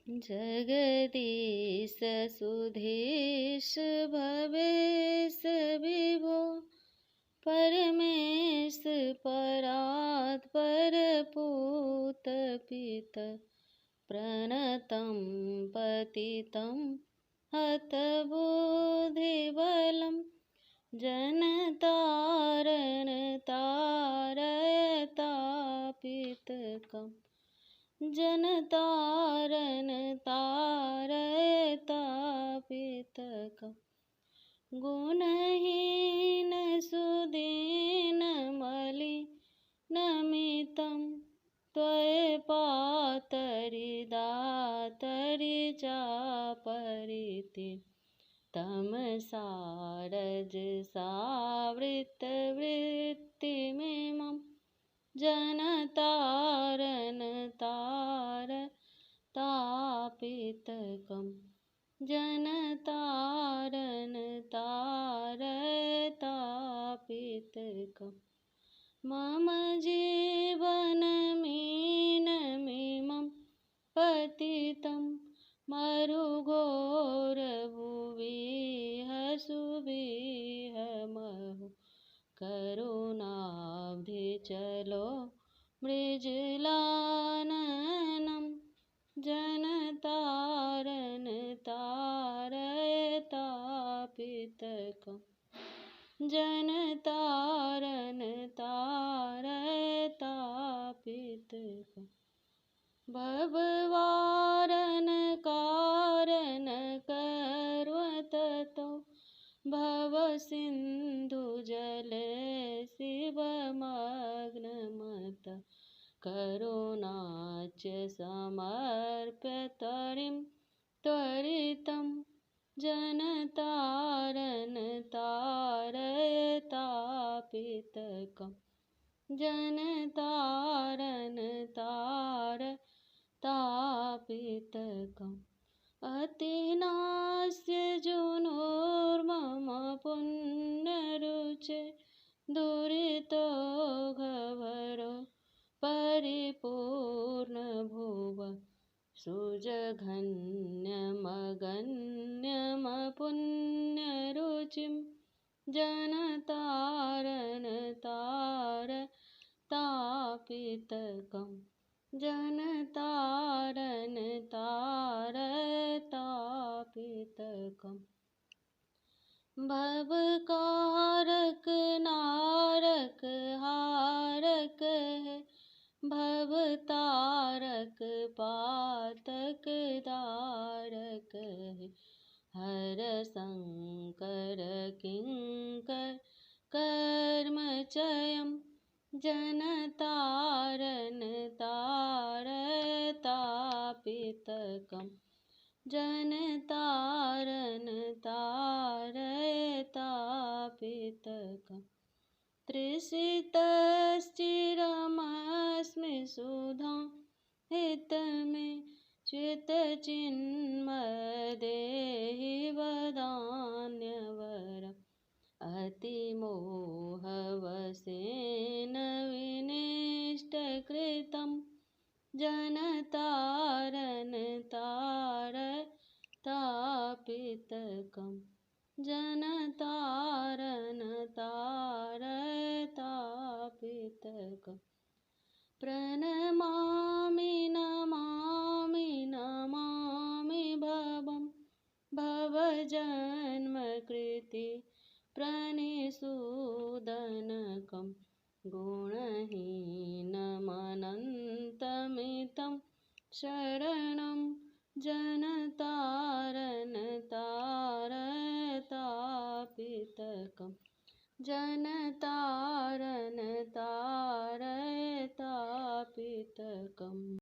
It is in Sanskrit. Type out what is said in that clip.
जगदीश सुधीश भवेश विभो परमेश परात् परपूत पित प्रणतं पतितं हतबुद्धिबलं जनतारण तारयतापितकम् जनतारण तारयतापितकम् गुणहीन सुदीन मलिनमितं त्वय्पातरि दातरि चापरिति तमसारजसावृतवृत्तिमिमं जनतारण तारयतापितकम् जनतारण तारयतापितकम् मम जीवनमीनमिमं पतितं मरुघोरभुविह सुविहमहो करुणाब्धिचलो मृजलाननं जनतारण तारयतापितकम् जनतारण तारयतापितकम् भववारण कारण कर्वततो भवसिन्धुजले शिवमग्नमत करुणाच्च समर्प्यतरिं त्वरितं जनतारण तारयतापितकम् जनतारण तारयतापितकम् अतिनास्य जुनोर्मम पुण्यरुचे दुरितो घवरो परिपूर्णभुव सुजघन्यमगन्यमपुण्यरुचिं जनतारण तारयतापितकम् जनतारण तारयतापितकम् भवकारक नारक हारक है भवतारक पातक दारक है हर शंकर किंकर कर्मचयं जनतारण तारयतापितकम् जनतारण तारयतापितकम् तृषितश्चिरमस्मि सुधां हितमे च्युतचिन्मदेहि वदान्यवरम् अतिमोहवशेन विनिष्टकृतं जनतारण तारयतापितकम् जनतारण तारयतापितकम् प्रणमामि नमामि नमामि भवं भवजन्मकृति प्रणिसूदनकं गुणहीनमनन्तमितं शरणं जनतारण तारयतापितकम् जनतारण तारयतापितकम्।